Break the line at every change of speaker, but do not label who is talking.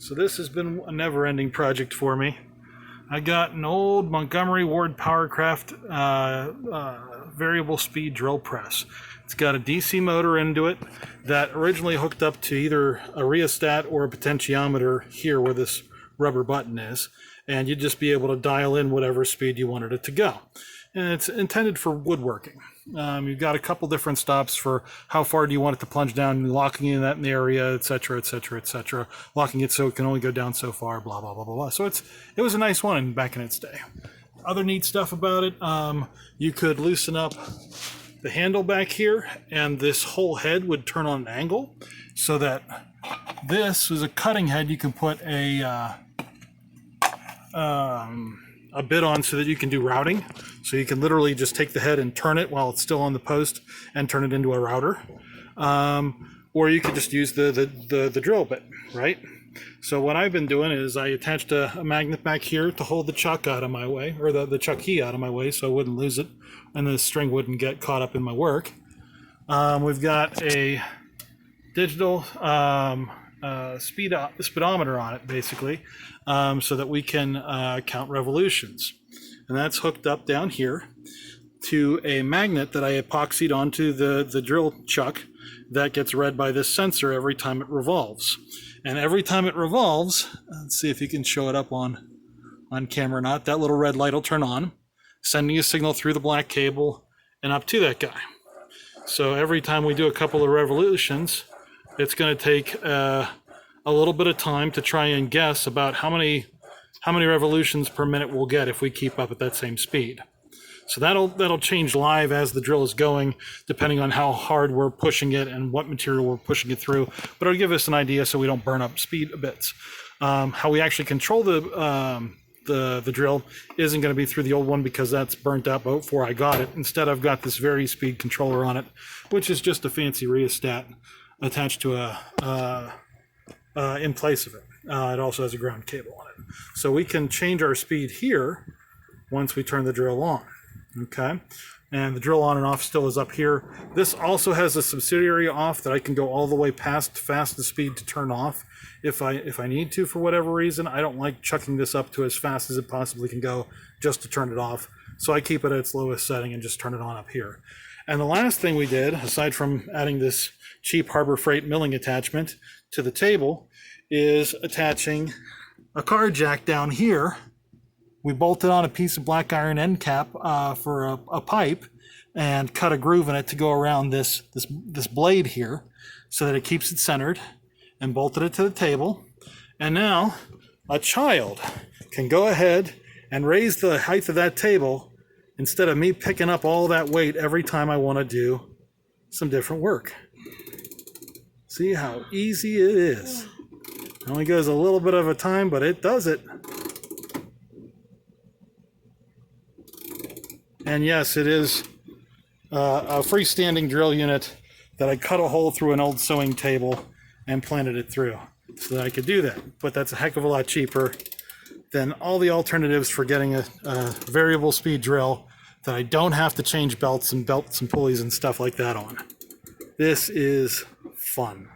So this has been a never-ending project for me. I got an old Montgomery Ward Powr Kraft variable speed drill press. It's got a DC motor into it that originally hooked up to either a rheostat or a potentiometer here where this rubber button is, and you'd just be able to dial in whatever speed you wanted it to go. And it's intended for woodworking. You've got a couple different stops for how far do you want it to plunge down, locking in that in the area, etc., etc., etc. Locking it so it can only go down so far, blah, blah, blah, blah, blah. So it was a nice one back in its day. Other neat stuff about it, you could loosen up the handle back here, and this whole head would turn on an angle so that this was a cutting head. You can put a bit on so that you can do routing. So you can literally just take the head and turn it while it's still on the post and turn it into a router. Or you could just use the drill bit, right? So what I've been doing is I attached a magnet back here to hold the chuck out of my way, or the chuck key out of my way, so I wouldn't lose it and the string wouldn't get caught up in my work. We've got a digital speedometer on it, basically, so that we can count revolutions. And that's hooked up down here to a magnet that I epoxied onto the drill chuck that gets read by this sensor every time it revolves. And every time it revolves, let's see if you can show it up on camera or not, that little red light will turn on, sending a signal through the black cable and up to that guy. So every time we do a couple of revolutions, it's going to take a little bit of time to try and guess about how many revolutions per minute we'll get if we keep up at that same speed. So that'll change live as the drill is going, depending on how hard we're pushing it and what material we're pushing it through. But it'll give us an idea so we don't burn up speed bits. How we actually control the drill isn't going to be through the old one because that's burnt out before I got it. Instead, I've got this VariSpeed controller on it, which is just a fancy rheostat attached to in place of it. It also has a ground cable on it. So we can change our speed here once we turn the drill on. Okay, and the drill on and off still is up here. This also has a subsidiary off that I can go all the way past fastest speed to turn off if I need to for whatever reason. I don't like chucking this up to as fast as it possibly can go just to turn it off. So I keep it at its lowest setting and just turn it on up here. And the last thing we did, aside from adding this cheap Harbor Freight milling attachment to the table, is attaching a car jack down here. We bolted on a piece of black iron end cap for a pipe and cut a groove in it to go around this blade here so that it keeps it centered, and bolted it to the table. And now a child can go ahead and raise the height of that table instead of me picking up all that weight every time I want to do some different work. See how easy it is. It only goes a little bit of a time, but it does it. And yes, it is a freestanding drill unit that I cut a hole through an old sewing table and planted it through so that I could do that. But that's a heck of a lot cheaper than all the alternatives for getting a variable speed drill that I don't have to change belts and pulleys and stuff like that on. This is fun.